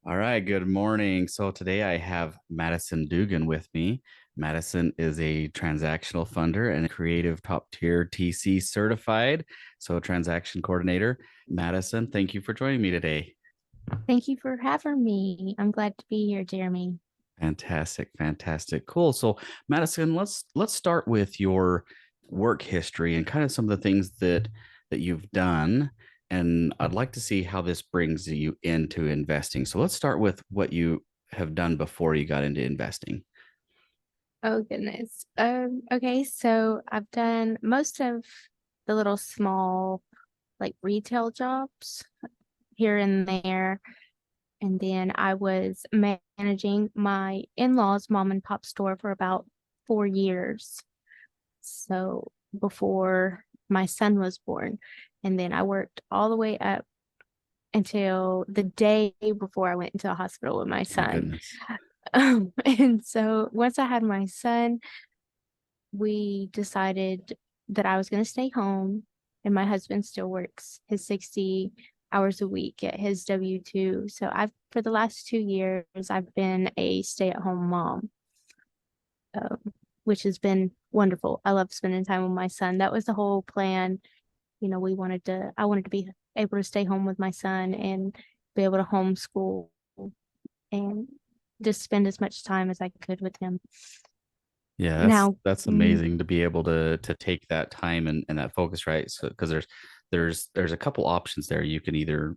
All right, good morning. So today I have Maddison Duggan with me. Madison is a transactional funder and a creative top tier TC certified, so transaction coordinator. Madison, thank you for joining me today. Thank you for having me. I'm glad to be here, Jeremy. Fantastic, fantastic. Cool. So Madison, let's start with your work history and kind of some of the things that you've done. And I'd like to see how this brings you into investing. So let's start with what you have done before you got into investing. Oh goodness. Okay, so I've done most of the little small like retail jobs here and there. And then I was managing my in-laws' mom and pop store for about 4 years. So before my son was born. And then I worked all the way up until the day before I went into the hospital with my My son. goodness. And so once I had my son, we decided that I was going to stay home, and my husband still works his 60 hours a week at his W-2. So for the last 2 years, I've been a stay-at-home mom, um, which has been wonderful. I love spending time with my son. That was the whole plan. I wanted to be able to stay home with my son and be able to homeschool and just spend as much time as I could with him. Yeah, Now, that's amazing to be able to take that time and that focus, right? So because there's a couple options there. You can either,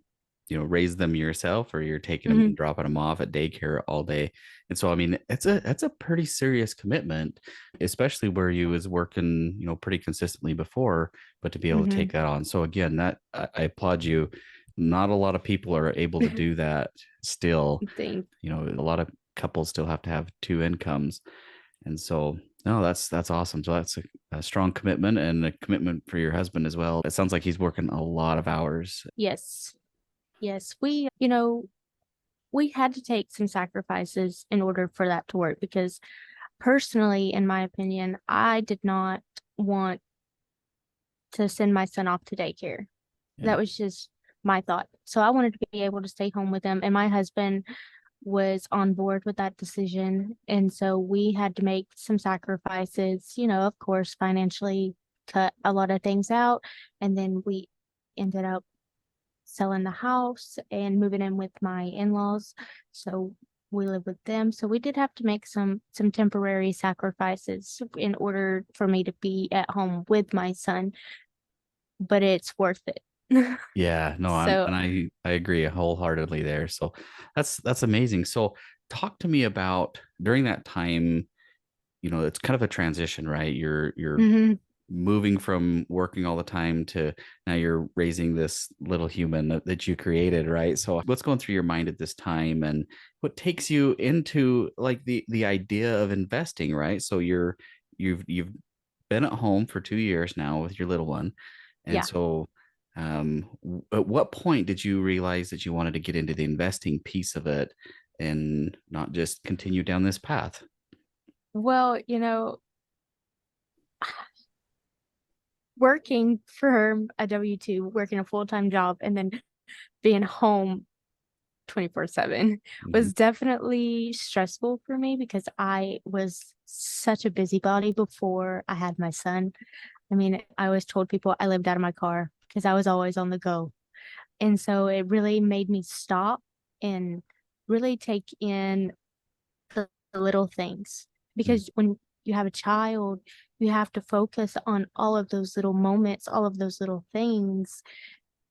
raise them yourself or you're taking them mhm, and dropping them off at daycare all day. And so I mean, it's a pretty serious commitment, especially where you was working, pretty consistently before, but to be able to take mhm. that on. So again, that I applaud you. Not a lot of people are able to do that still. Thing. A lot of couples still have to have two incomes. And so, no, that's awesome. So that's a strong commitment and a commitment for your husband as well. It sounds like he's working a lot of hours. Yes. Yes. We had to take some sacrifices in order for that to work because personally, in my opinion, I did not want to send my son off to daycare. Yeah. That was just my thought. So I wanted to be able to stay home with him, and my husband was on board with that decision. And so we had to make some sacrifices, of course, financially cut a lot of things out. And then we ended up selling the house and moving in with my in-laws. So we live with them. So we did have to make some temporary sacrifices in order for me to be at home with my son, but it's worth it. Yeah, no, So I agree wholeheartedly there. So that's amazing. So talk to me about during that time, it's kind of a transition, right? You're mhm. moving from working all the time to now you're raising this little human that you created, right? So what's going through your mind at this time and what takes you into like the idea of investing, right? So you've been at home for 2 years now with your little one. And Yeah. so at what point did you realize that you wanted to get into the investing piece of it and not just continue down this path? Well, working for a W-2, working a full-time job, and then being home 24/7 Mhm. was definitely stressful for me because I was such a busybody before I had my son. I mean, I always told people I lived out of my car because I was always on the go. And so it really made me stop and really take in the little things. Mm. Because when you have a child, you have to focus on all of those little moments, all of those little things,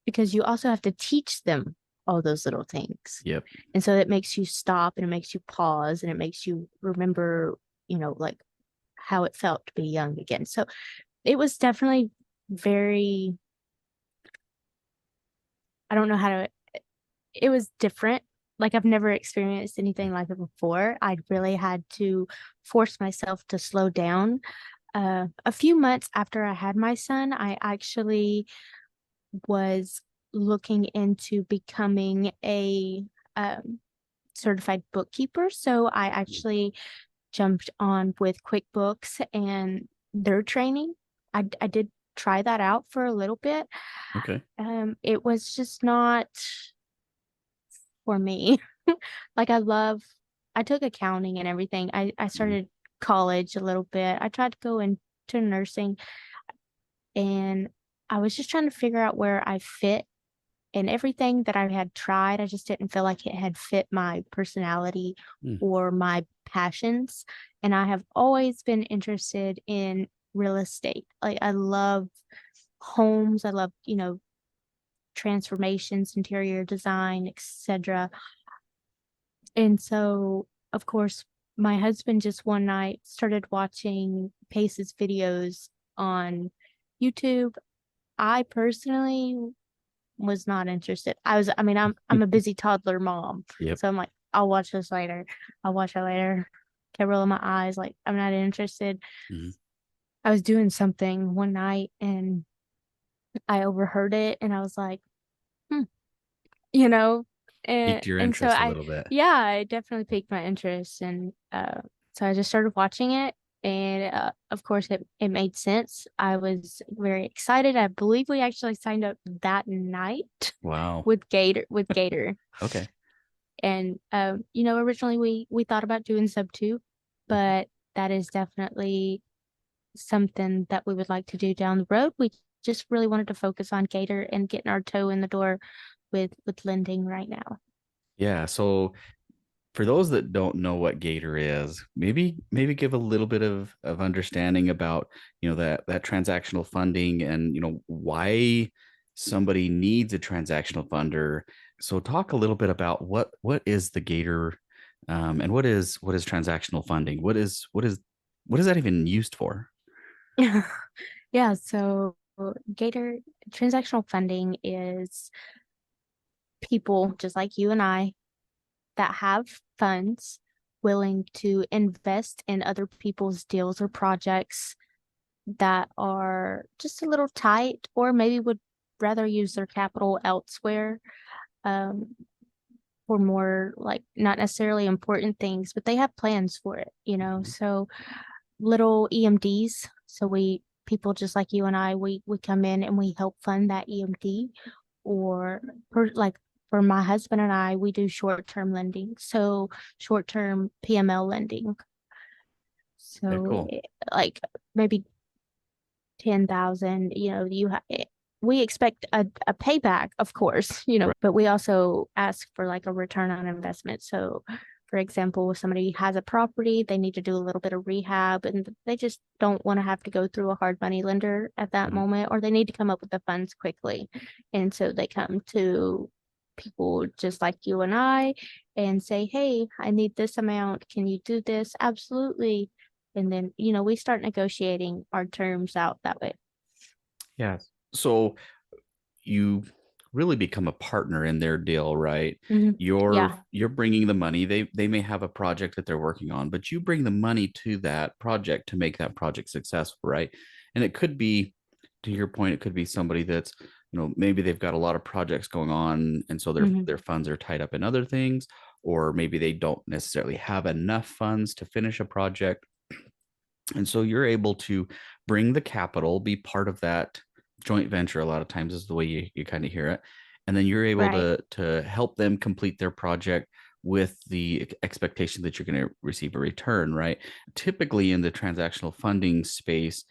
because you also have to teach them all those little things. Yep. And so it makes you stop and it makes you pause and it makes you remember, like how it felt to be young again. So it was definitely very, I don't know how to, it was different. Like I've never experienced anything like it before. I really had to force myself to slow down. A few months after I had my son, I actually was looking into becoming a um, certified bookkeeper. So I actually jumped on with QuickBooks and their training. I did try that out for a little bit. Okay. It was just not for me. Like I took accounting and everything. I Mhm. started college a little bit. I tried to go into nursing, and I was just trying to figure out where I fit, and everything that I had tried, I just didn't feel like it had fit my personality Mm. or my passions. And I have always been interested in real estate. Like I love homes. I love, transformations, interior design, etc. And so, of course, my husband just one night started watching Pace's videos on YouTube. I personally was not interested. I mean, I'm a busy toddler mom. Yep. So I'm like, I'll watch this later. I'll watch it later. Kept rolling my eyes, like I'm not interested. Mhm. I was doing something one night and I overheard it and I was like, hmm, you know, Piqued your and so interest a little bit. yeah, it definitely piqued my interest, and so I just started watching it, and of course it made sense. I was very excited. I believe we actually signed up that night Wow. with Gator, Okay. and originally we thought about doing sub two, Mhm. but that is definitely something that we would like to do down the road. We just really wanted to focus on Gator and getting our toe in the door with lending right now. Yeah. So for those that don't know what Gator is, maybe give a little bit of understanding about, that transactional funding and, why somebody needs a transactional funder. So talk a little bit about what is the Gator, and what is transactional funding? What is that even used for? Yeah, so Gator transactional funding is people just like you and I that have funds willing to invest in other people's deals or projects that are just a little tight or maybe would rather use their capital elsewhere, um, for more like not necessarily important things, but they have plans for it. Mhm. So little EMDs. So we people just like you and I, we come in and we help fund that EMD, or like for my husband and I, we do short-term lending. So short-term PML lending. Okay, So cool. like maybe 10,000, we expect a payback, of course, Right. but we also ask for like a return on investment. So, for example, if somebody has a property, they need to do a little bit of rehab and they just don't want to have to go through a hard money lender at that Mhm. moment, or they need to come up with the funds quickly. And so they come to people just like you and I and say, hey, I need this amount. Can you do this? Absolutely. And then, we start negotiating our terms out that way. Yeah. So you really become a partner in their deal, right? Mhm. You're Yeah. you're bringing the money. They may have a project that they're working on, but you bring the money to that project to make that project successful, right? And it could be, to your point, it could be somebody that's, maybe they've got a lot of projects going on, and so their Hmm. their funds are tied up in other things, or maybe they don't necessarily have enough funds to finish a project. And so you're able to bring the capital, be part of that joint venture. A lot of times is the way you kind of hear it. And then you're able Right. to help them complete their project with the expectation that you're going to receive a return, right? Typically in the transactional funding space,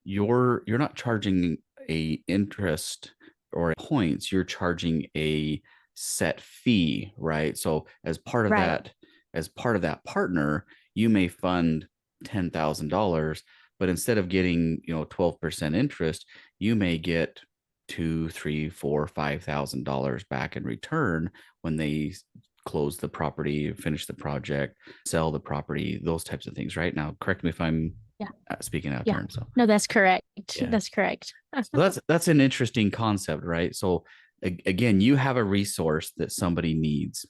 you're not charging a interest or points, you're charging a set fee, right? So Right. as part of that partner, you may fund $10,000, but instead of getting 12% interest, you may get two, three, four, $5,000 back in return when they close the property, finish the project, sell the property, those types of things. Right now, correct me if I'm Yeah. speaking out of Yeah. turn. So No, that's correct. yeah, That's correct. so that's an interesting concept, right? So again, you have a resource that somebody needs,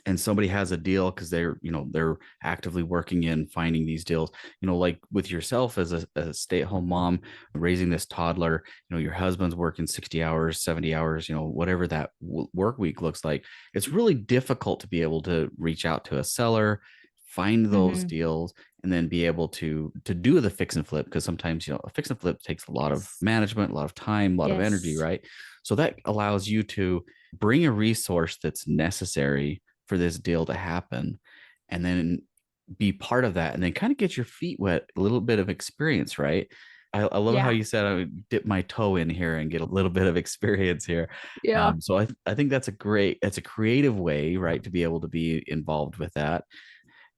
and somebody has a deal because they're actively working in finding these deals, like with yourself as a stay-at-home mom raising this toddler. Your husband's working 60 hours, 70 hours, whatever that work week looks like. It's really difficult to be able to reach out to a seller, find those Hmm. deals, and then be able to do the fix and flip, because sometimes a fix and flip takes a lot of Yes. management, a lot of time, a lot of energy, Yes. right? So that allows you to bring a resource that's necessary for this deal to happen, and then be part of that, and then kind of get your feet wet, a little bit of experience, right? I love how Yeah. you said I would dip my toe in here and get a little bit of experience here. Yeah. So I think that's a creative way, right, to be able to be involved with that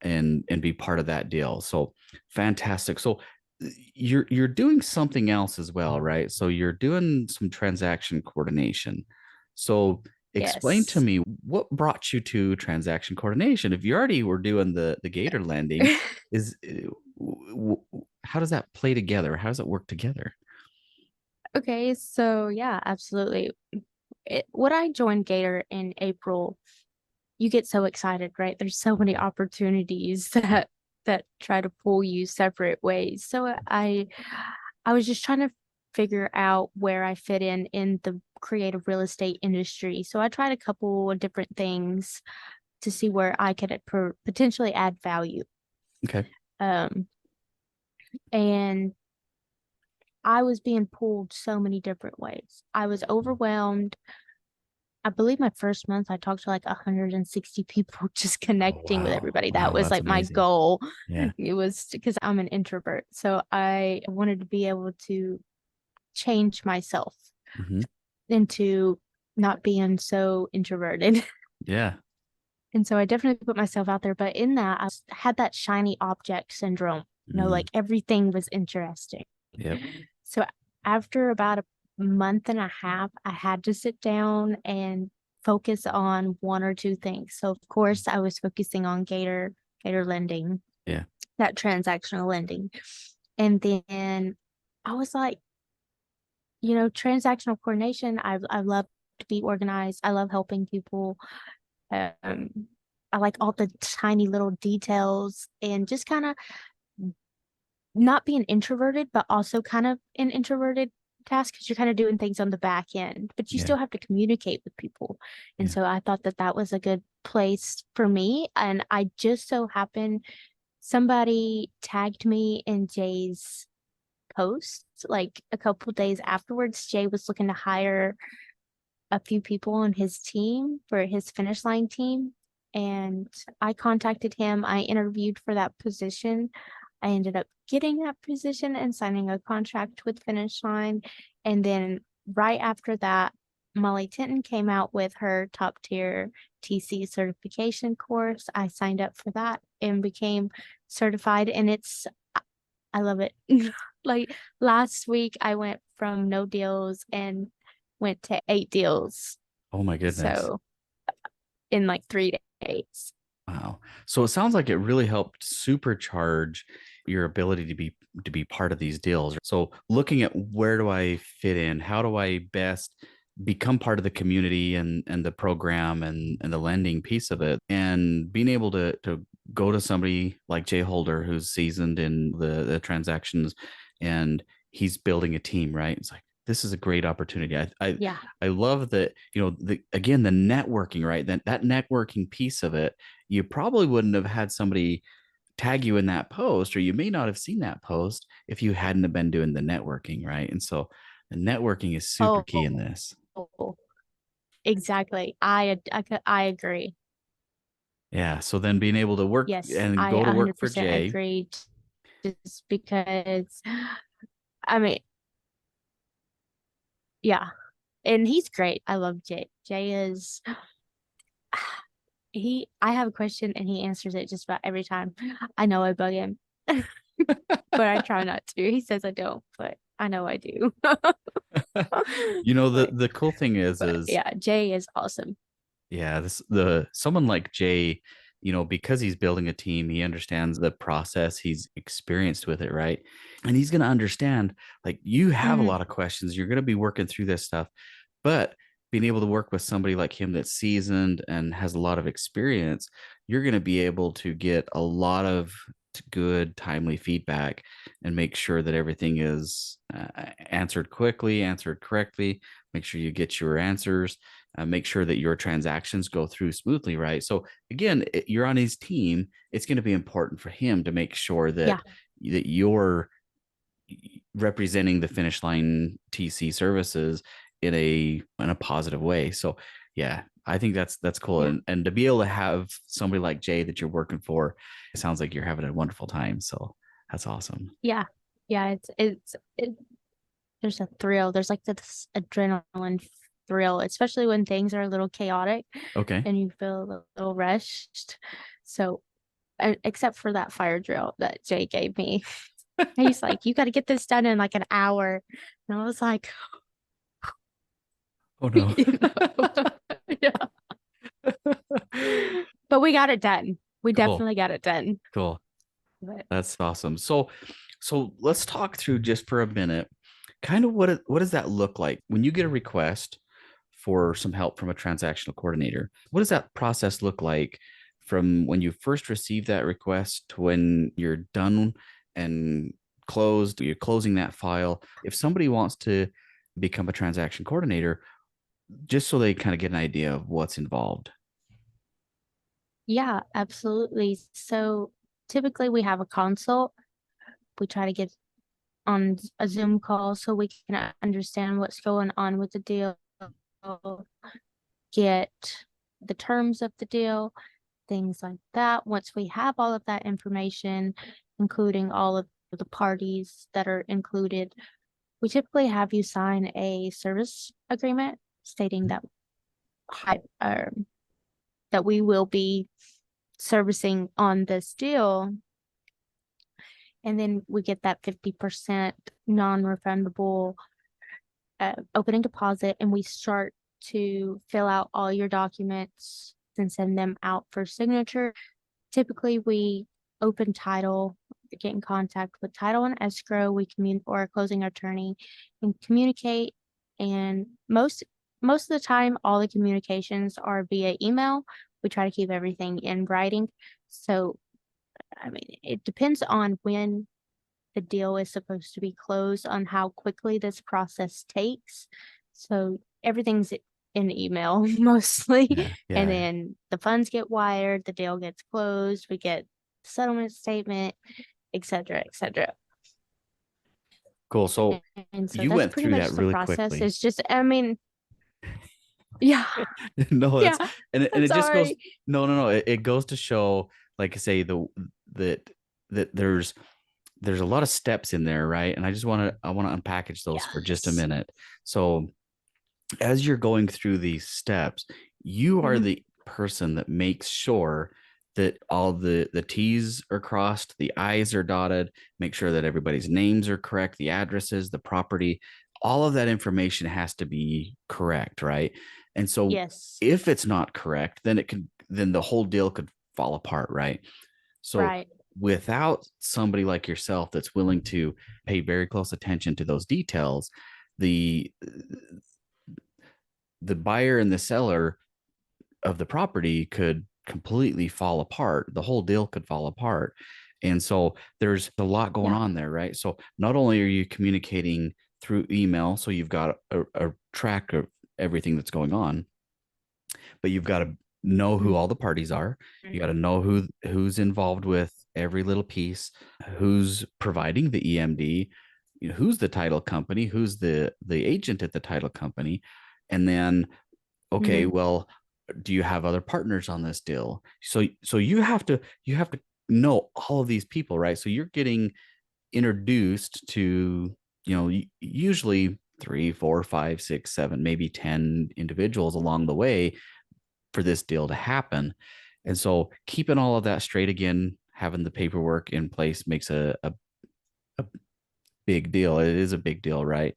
and be part of that deal. So fantastic. So you're doing something else as well, right? So you're doing some transaction coordination. So explain to Yes. me what brought you to transaction coordination. If you already were doing the Gator lending, is how does that play together? How does it work together? Okay, so yeah, absolutely. When I joined Gator in April, you get so excited, right? There's so many opportunities that try to pull you separate ways. So I was just trying to figure out where I fit in the creative real estate industry. So I tried a couple of different things to see where I could potentially add value. Okay. Um, and I was being pulled so many different ways. I was overwhelmed. I believe my first month I talked to like 160 people just Oh, connecting with wow. everybody. That Wow, was that's like my amazing. goal. Yeah. It was because I'm an introvert. So I wanted to be able to change myself Hmm. into not being so introverted. Yeah. And so I definitely put myself out there. But in that, had that shiny object syndrome. Mm. Like everything was interesting. Yep. So after about a month and a half, I had to sit down and focus on one or two things. So of course, I was focusing on Gator lending, Yeah. that transactional lending. And then I was like, transactional coordination, I love to be organized. I love helping people. Um, I like all the tiny little details and just kind of not being introverted, but also kind of an introverted task because you're kind of doing things on the back end, but you Yeah. still have to communicate with people. And Yeah. so I thought that that was a good place for me. And I just so happened somebody tagged me in Jay's post like a couple days afterwards. Jay was looking to hire a few people on his team for his finish line team. And I contacted him. I interviewed for that position. I ended up getting that position and signing a contract with Finish Line. And then right after that, Molly Tinton came out with her top tier TC certification course. I signed up for that and became certified. And I love it. Like last week, I went from no deals and went to 8 deals. Oh my goodness. So in like 3 days. Wow. So it sounds like it really helped supercharge your ability to be part of these deals. So looking at where do I fit in? How do I best become part of the community and the program and the lending piece of it, and being able to go to somebody like Jay Holder who's seasoned in the transactions, and he's building a team, right? It's like this is a great opportunity. Yeah. I love that, again, the networking, right? That networking piece of it, you probably wouldn't have had somebody tag you in that post, or you may not have seen that post if you hadn't have been doing the networking, right? And so the networking is super key in Oh, this. exactly. I agree. Yeah. So then being able to work Yes, and I go to work for 100% Jay. agree. Just because, I mean, yeah, and he's great. I love Jay. Jay is I have a question and he answers it just about every time. I know I bug him, but I try not to. He says I don't, but I know I do. The But the cool thing but is yeah, Jay is awesome. yeah, this the someone like Jay, because he's building a team, he understands the process, he's experienced with it, right? And he's going to understand, like, you have a Mhm. lot of questions, you're going to be working through this stuff, but being able to work with somebody like him that's seasoned and has a lot of experience, you're going to be able to get a lot of good, timely feedback and make sure that everything is answered quickly, answered correctly, make sure you get your answers, make sure that your transactions go through smoothly, right? So again, you're on his team. It's going to be important for him to make sure Yeah. that you're representing the finish line TC services in a positive way. So yeah, I think that's cool. Yeah. And to be able to have somebody like Jay that you're working for, it sounds like you're having a wonderful time. So that's awesome. Yeah. Yeah. There's a thrill. There's like this adrenaline thrill, especially when things are a little chaotic Okay. and you feel a little rushed. So, except for that fire drill that Jay gave me, he's like, "You got to get this done in like an hour," and I was like, Oh no. you know, yeah. But we got it done. We Cool. definitely got it done. Cool. But That's awesome. So let's talk through just for a minute, kind of what does that look like when you get a request for some help from a transactional coordinator? What does that process look like from when you first receive that request to when you're done and closed, you're closing that file? If somebody wants to become a transaction coordinator, just so they kind of get an idea of what's involved. yeah, absolutely. So typically we have a consult. We try to get on a Zoom call so we can understand what's going on with the deal, get the terms of the deal, things like that. Once we have all of that information, including all of the parties that are included, we typically have you sign a service agreement stating that that we will be servicing on this deal. And then we get that 50% non-refundable opening deposit, and we start to fill out all your documents and send them out for signature. Typically, we open title, get in contact with title and escrow. We or a closing attorney and communicate. And most of the time, all the communications are via email. We try to keep everything in writing. So, I mean, it depends on when the deal is supposed to be closed on how quickly this process takes. So everything's in email mostly. Yeah, And yeah. then the funds get wired, the deal gets closed, we get settlement statement, et cetera, et cetera. Cool. So And so you that's went pretty through much that the really process. quickly. It's just, I mean, yeah, No, yeah, that's and I'm it just goes sorry. no. It goes to show, like I say, that that there's a lot of steps in there, right? And I want to unpackage those for just a Yes. minute. So as you're going through these steps, you are Mhm. the person that makes sure that all the T's are crossed, the I's are dotted, make sure that everybody's names are correct, the addresses, the property, all of that information has to be correct, right? And so Yes, if it's not correct, then the whole deal could fall apart, right? So right. without somebody like yourself that's willing to pay very close attention to those details, the the buyer and the seller of the property could completely fall apart. The whole deal could fall apart. And so there's a lot going Yeah. on there, right? So not only are you communicating through email, so you've got a track of everything that's going on, but you've got to know who all the parties are. You got to know who's involved with every little piece, who's providing the EMD, you know, who's the title company, who's the agent at the title company, and then okay, Mhm. well, do you have other partners on this deal? So you have to know all of these people, right? So you're getting introduced to, you know, usually three, four, five, six, seven, maybe 10 individuals along the way for this deal to happen. And so keeping all of that straight again, having the paperwork in place makes a big deal. It is a big deal, right?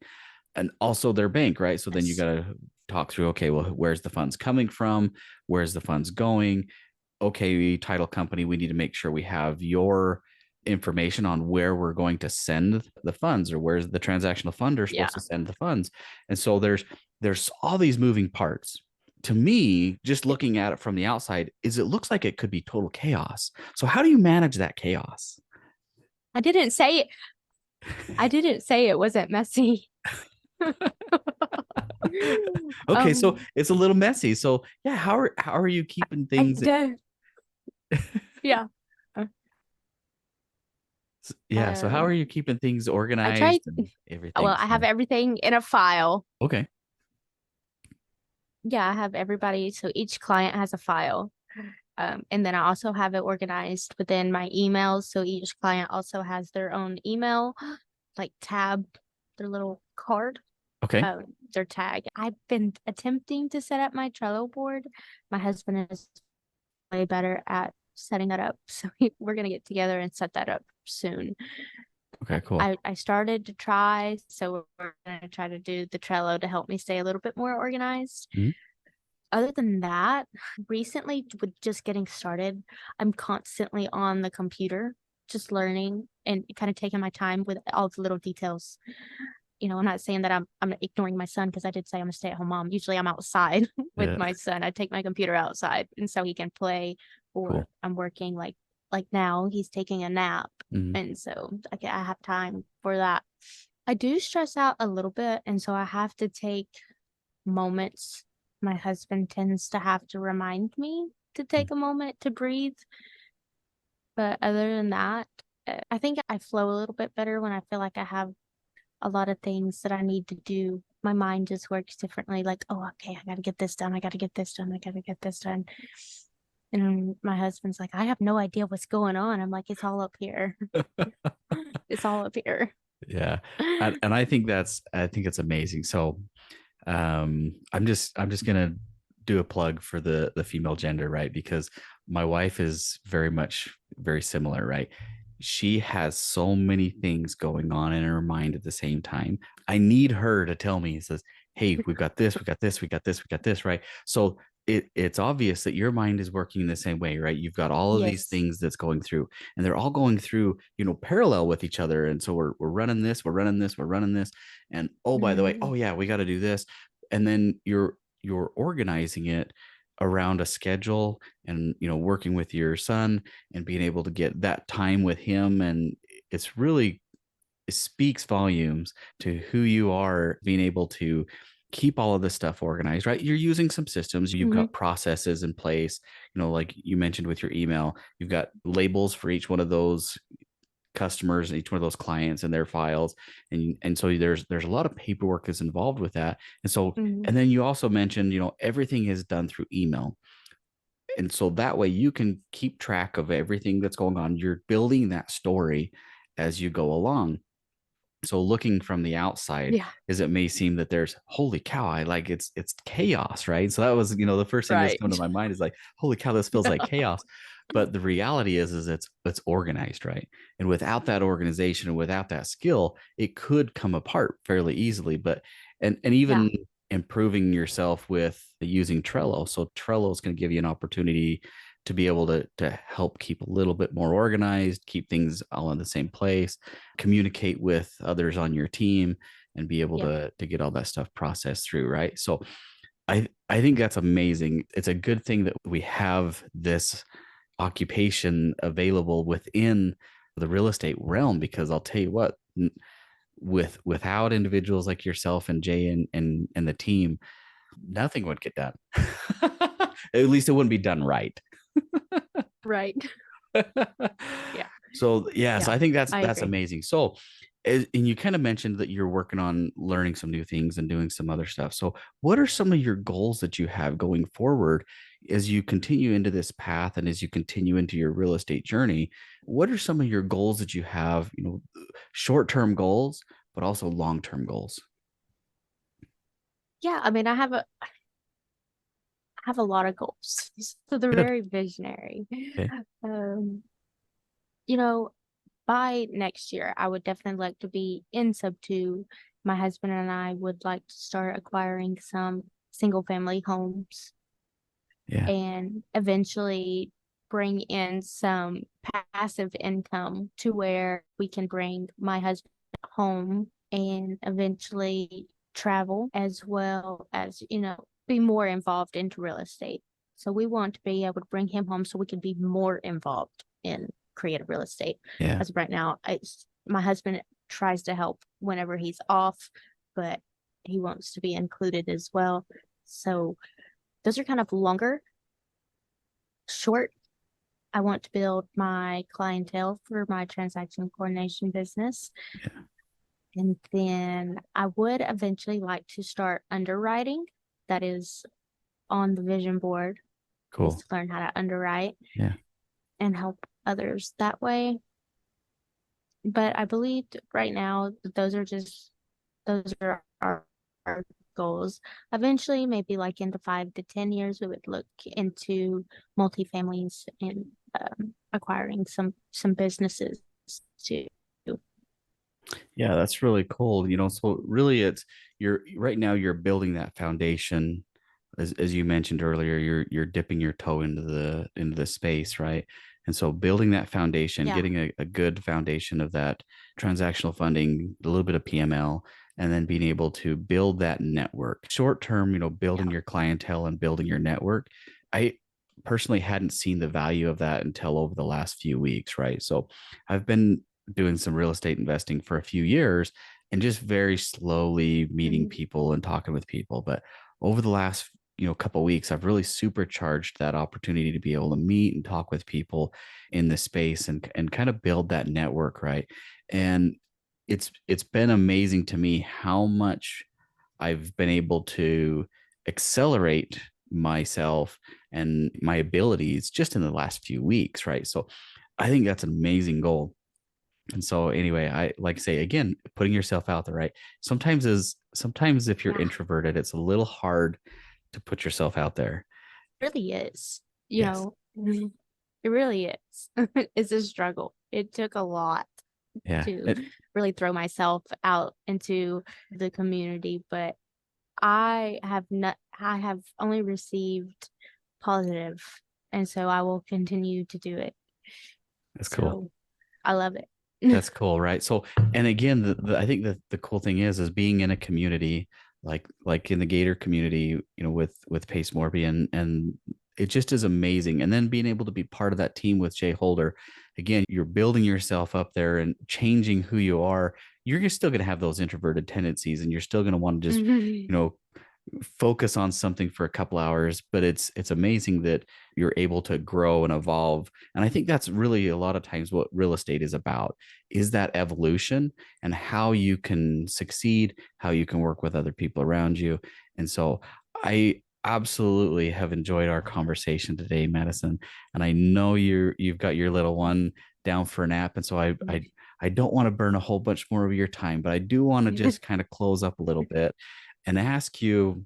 And also their bank, right? So then you Yes. got to talk through, okay, well, where's the funds coming from? Where's the funds going? Okay, title company, we need to make sure we have your information on where we're going to send the funds or where's the transactional funder Yeah. supposed to send the funds. And so there's all these moving parts. To me, just looking at it from the outside, is it looks like it could be total chaos. So how do you manage that chaos? I didn't say it. I didn't say it wasn't messy. Okay, so Um, it's a little messy. So yeah, how are you keeping I things? do. Yeah. Uh, Yeah, so how are Um, you keeping things I tried. organized and everything? Well, I have So everything in a file. okay, Yeah, I have everybody. So each client has a file. And then I also have it organized within my emails. So each client also has their own email, like tab, their little card, Okay. their tag. I've been attempting to set up my Trello board. My husband is way better at setting that up. So we're going to get together and set that up soon. Okay, cool. I started to try, so we're going to try to do the Trello to help me stay a little bit more organized. Mhm. Other than that, recently with just getting started, I'm constantly on the computer, just learning and kind of taking my time with all the little details. I'm not saying that I'm ignoring my son because I did say I'm a stay-at-home mom. Usually I'm outside with Yeah, my son. I take my computer outside and so he can play or cool. I'm working like now he's taking a nap Mhm. and so I have time for that. I do stress out a little bit and so I have to take moments. My husband tends to have to remind me to Mhm. take a moment to breathe. But other than that, I think I flow a little bit better when I feel like I have a lot of things that I need to do. My mind just works differently. Like, oh, okay, I got to get this done. I got to get this done. I got to get this done. And my husband's like, I have no idea what's going on. I'm like, it's all up here. It's all up here. Yeah. And I think it's amazing. So I'm just gonna do a plug for the female gender, right? Because my wife is very similar, right? She has so many things going on in her mind at the same time. I need her to tell me, it says, hey, we've got this, we got this, we got this, we got this, right? So it's obvious that your mind is working the same way, right? You've got all of these Yes. things that's going through, and they're all going through, parallel with each other. And so we're running this, we're running this, we're running this. And oh, by the way, oh Mm, yeah, we got to do this. And then you're organizing it around a schedule, and working with your son and being able to get that time with him. And it's really, it speaks volumes to who you are, being able to keep all of this stuff organized, right? You're using some systems, you've mhm, got processes in place, like you mentioned with your email, you've got labels for each one of those customers and each one of those clients and their files. And so there's a lot of paperwork that's involved with that. And so, mhm. and then you also mentioned, everything is done through email. And so that way you can keep track of everything that's going on. You're building that story as you go along. So looking from the outside, Yeah. as it may seem that there's, holy cow, I like, it's chaos, right? So that was, the first thing that's Right. come to my mind is like, holy cow, this feels like chaos. But the reality is it's organized, right? And without that organization and without that skill, it could come apart fairly easily. But and Yeah. even improving yourself with using Trello. So Trello is going to give you an opportunity to be able to help keep a little bit more organized, keep things all in the same place, communicate with others on your team, and be able Yeah. to get all that stuff processed through, right? So I think that's amazing. It's a good thing that we have this occupation available within the real estate realm, because I'll tell you what, without individuals like yourself and Jay and the team, nothing would get done. At least it wouldn't be done right. Right. Yeah. So yes, Yeah. I think that's I that's agree. amazing. So, and you kind of mentioned that you're working on learning some new things and doing some other stuff. So, what are some of your goals that you have going forward as you continue into this path and as you continue into your real estate journey? What are some of your goals that you have? Short-term goals, but also long-term goals. Yeah, I mean, I have a lot of goals. So they're Good. very visionary. Okay. Um, you know, by next year, I would definitely like to be in sub two. My husband and I would like to start acquiring some single family homes Yeah. and eventually bring in some passive income to where we can bring my husband home and eventually travel as well as, be more involved into real estate. So we want to be able to bring him home so we can be more involved in creative real estate. Yeah. As of right now, my husband tries to help whenever he's off, but he wants to be included as well. So those are kind of longer. Short, I want to build my clientele for my transaction coordination business. Yeah. And then I would eventually like to start underwriting. That is on the vision board is Cool. to learn how to underwrite Yeah. and help others that way. But I believe right now those are our goals. Eventually, maybe like in the 5 to 10 years, we would look into multifamilies and acquiring some businesses too. Yeah, that's really cool. So really you're right now you're building that foundation. As you mentioned earlier, you're dipping your toe into the space, right? And so building that foundation, Yeah. getting a good foundation of that transactional funding, a little bit of PML, and then being able to build that network. Short term, building Yeah. your clientele and building your network. I personally hadn't seen the value of that until over the last few weeks, right? So I've been doing some real estate investing for a few years and just very slowly meeting Mhm. people and talking with people. But over the last couple of weeks, I've really supercharged that opportunity to be able to meet and talk with people in the space and kind of build that network, right? And it's been amazing to me how much I've been able to accelerate myself and my abilities just in the last few weeks, right? So I think that's an amazing goal. And so anyway, I like to say again, putting yourself out there, right? Sometimes if you're Yeah. introverted, it's a little hard to put yourself out there. Really is. Yes. It really is. It's a struggle. It took a lot Yeah. to really throw myself out into the community, but I have only received positive, and so I will continue to do it. That's cool. So I love it. That's cool, right? So, and again, I think that the cool thing is being in a community like in the Gator community, with Pace Morby, and it just is amazing. And then being able to be part of that team with Jay Holder, again, you're building yourself up there and changing who you are. You're still going to have those introverted tendencies, and you're still going to want to just, you know, focus on something for a couple hours, but it's amazing that you're able to grow and evolve. And I think that's really a lot of times what real estate is about, is that evolution and how you can succeed, how you can work with other people around you. And so I absolutely have enjoyed our conversation today, Madison. And I know you've got your little one down for a nap. And so I don't want to burn a whole bunch more of your time, but I do want to just kind of close up a little bit and ask you,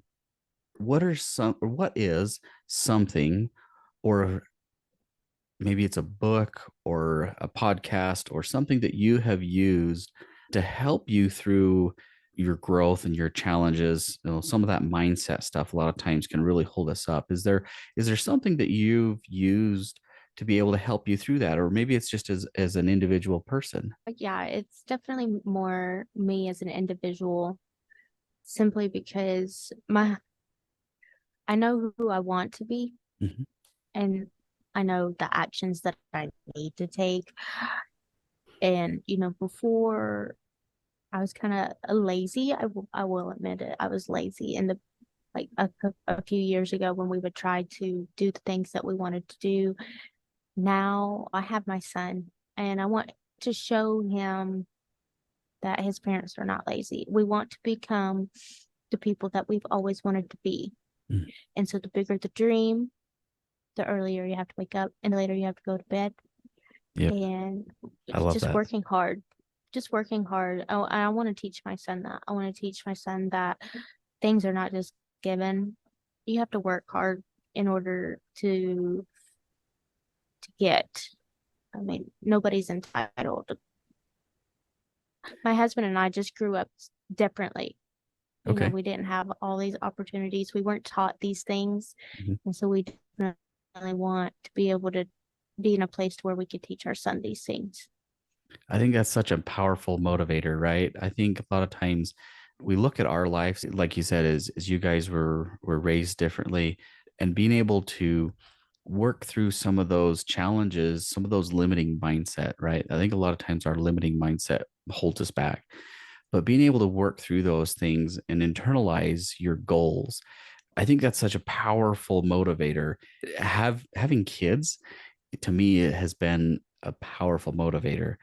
what is something, or maybe it's a book or a podcast or something that you have used to help you through your growth and your challenges. Some of that mindset stuff a lot of times can really hold us up. Is there something that you've used to be able to help you through that, or maybe it's just as an individual person? But yeah, it's definitely more me as an individual, simply because my I know who I want to be, Mhm. and I know the actions that I need to take. And before I was kind of lazy. I will admit it. I was lazy in the like a few years ago when we would try to do the things that we wanted to do. Now I have my son, and I want to show him that his parents are not lazy. We want to become the people that we've always wanted to be. Mhm. And so the bigger the dream, the earlier you have to wake up and the later you have to go to bed. Yep. And I it's love just that. working hard. Just working hard. Oh, I want to teach my son that. I want to teach my son that things are not just given. You have to work hard in order to get. I mean, nobody's entitled. My husband and I just grew up differently. Okay. We didn't have all these opportunities. We weren't taught these things. Mhm. And so we definitely want to be able to be in a place where we could teach our son these things. I think that's such a powerful motivator, right? I think a lot of times we look at our lives, like you said, as you guys were raised differently, and being able to work through some of those challenges, some of those limiting mindset, right? I think a lot of times our limiting mindset holds us back. But being able to work through those things and internalize your goals, I think that's such a powerful motivator. Having kids, to me, it has been a powerful motivator,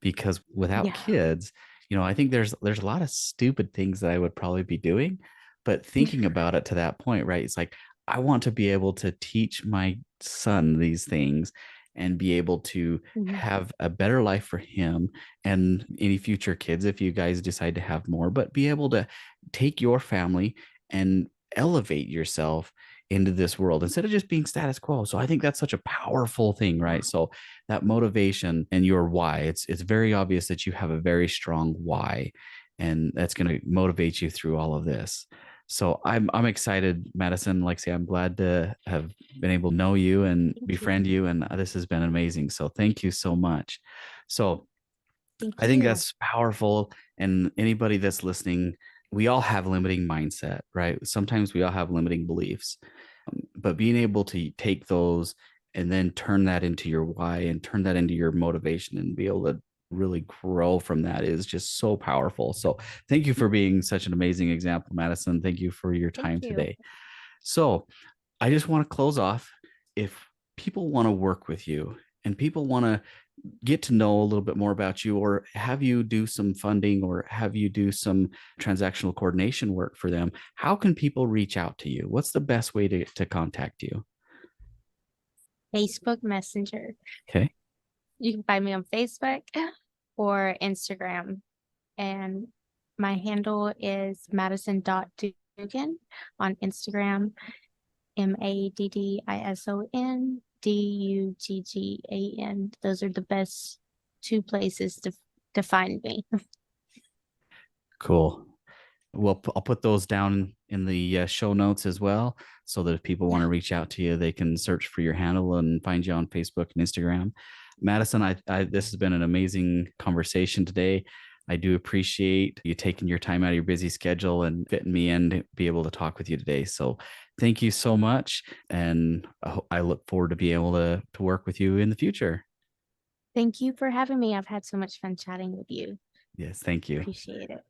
because without Yeah. kids, I think there's a lot of stupid things that I would probably be doing, but thinking about it to that point, right? It's like I want to be able to teach my son these things and be able to Mhm. have a better life for him and any future kids if you guys decide to have more, but be able to take your family and elevate yourself into this world instead of just being status quo. So I think that's such a powerful thing, right? So that motivation and your why, it's very obvious that you have a very strong why, and that's going to motivate you through all of this. So I'm excited, Madison. Like I say, I'm glad to have been able to know you and Thank you. befriend you, and this has been amazing. So thank you so much. So Thank I think you. that's powerful. And anybody that's listening, we all have limiting mindset, right? Sometimes we all have limiting beliefs, but being able to take those and then turn that into your why and turn that into your motivation and be able to really grow from that is just so powerful. So thank you for being such an amazing example, Madison. Thank you for your Thank time you. today. So I just want to close off. If people want to work with you and people want to get to know a little bit more about you or have you do some funding or have you do some transactional coordination work for them, how can people reach out to you? What's the best way to contact you? Facebook Messenger. Okay, You can find me on Facebook or Instagram. And my handle is Maddison.Duggan on Instagram, MaddisonDuggan. Those are the best two places to find me. cool. Well, I'll put those down in the show notes as well, so that if people want to reach out to you, they can search for your handle and find you on Facebook and Instagram. Madison, this has been an amazing conversation today. I do appreciate you taking your time out of your busy schedule and fitting me in to be able to talk with you today. So, thank you so much, and I look forward to be able to work with you in the future. Thank you for having me. I've had so much fun chatting with you. Yes, thank you. Appreciate it.